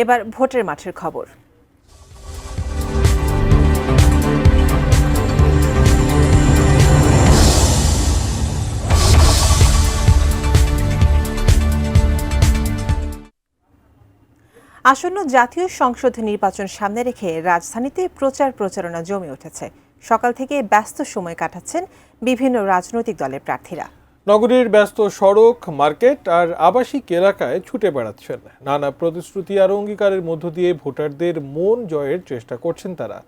এবার ভোটের মাঠের খবর। আসন্ন জাতীয় সংসদ নির্বাচন সামনে রেখে রাজধানীতে প্রচারণা জমে উঠেছে। সকাল থেকে ব্যস্ত সময় কাটাচ্ছেন বিভিন্ন রাজনৈতিক দলের প্রার্থীরা। নগরীর ব্যস্ত সড়ক, মার্কেট আর আবাসিক এলাকায় ছুটে বেড়াচ্ছেন। নানা প্রতিশ্রুতি আর অঙ্গীকারের মধ্য দিয়ে ভোটারদের মন জয়ের চেষ্টা করছেন তারা।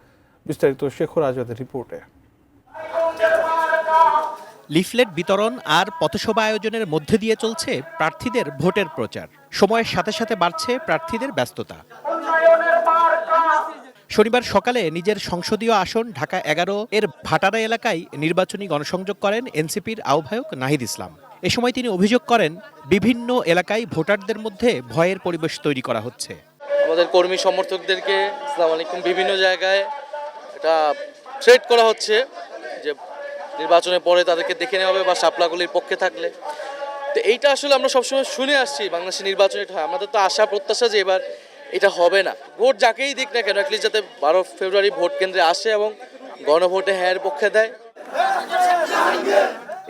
বিস্তারিত শেখর আজাদের রিপোর্টে। লিফলেট বিতরণ আর পথসভা আয়োজনের মধ্যে দিয়ে চলছে প্রার্থীদের ভোটের প্রচার। সময়ের সাথে সাথে বাড়ছে প্রার্থীদের ব্যস্ততা। শনিবার সকালে নিজের সংসদীয় আসন ঢাকা 11 এর ভাটারা এলাকায় নির্বাচনী গণসংযোগ করেন এনসিপির আহ্বায়ক নাহিদ ইসলাম। এ সময় তিনি অভিযোগ করেন, বিভিন্ন এলাকায় ভোটারদের মধ্যে ভয়ের পরিবেশ তৈরি করা হচ্ছে। আমাদের কর্মী সমর্থকদেরকে আসসালামু আলাইকুম বিভিন্ন জায়গায় এটা থ্রেট করা হচ্ছে যে নির্বাচনের পরে তাদেরকে দেখে নেওয়া হবে বা শাপলাগুলির পক্ষে থাকলে। তো এইটা আসলে আমরা সবসময় শুনে আসছি বাংলাদেশের নির্বাচনে এটা হয়। আমাদের তো আশা প্রত্যাশা যে এবার এটা হবে না। ভোট যাকেই দিক না কেন অ্যাটলিস্ট যাতে 12 ফেব্রুয়ারি ভোট কেন্দ্রে আসে এবং গণভোটে হ্যাঁর পক্ষে দেয়।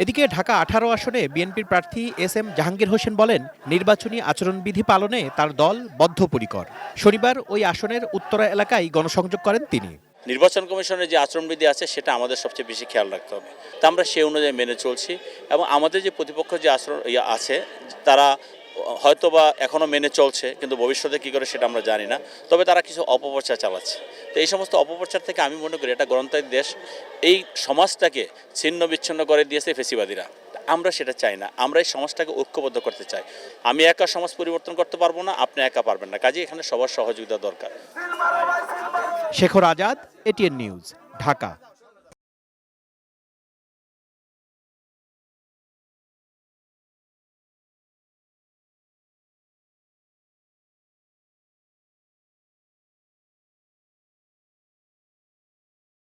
এদিকে ঢাকা 18 আসনে বিএনপির প্রার্থী এস.এম. জাহাঙ্গীর হোসেন বলেন, নির্বাচনী আচরণবিধি পালনে তার দল বদ্ধপরিকর। শনিবার ওই আসনের উত্তরা এলাকায় গণসংযোগ করেন তিনি। নির্বাচন কমিশনের যে আচরণবিধি আছে সেটা আমাদের সবচেয়ে বেশি খেয়াল রাখতে হবে। তা আমরা সেই অনুযায়ী মেনে চলছি এবং আমাদের যে প্রতিপক্ষ যে আচরণ আছে তারা হয়তোবা এখনও মেনে চলছে, কিন্তু ভবিষ্যতে কী করে সেটা আমরা জানি না। তবে তারা কিছু অপপ্রচার চালাচ্ছে। তো এই সমস্ত অপপ্রচার থেকে আমি মনে করি এটা গণতান্ত্রিক দেশ, এই সমাজটাকে ছিন্ন বিচ্ছিন্ন করে দিয়েছে ফেসিবাদীরা। আমরা সেটা চাই না। আমরা এই সমাজটাকে ঐক্যবদ্ধ করতে চাই। আমি একা সমাজ পরিবর্তন করতে পারবো না, আপনি একা পারবেন না। কাজে এখানে সবার সহযোগিতা দরকার। Shekhar Azad, ATN news, Dhaka.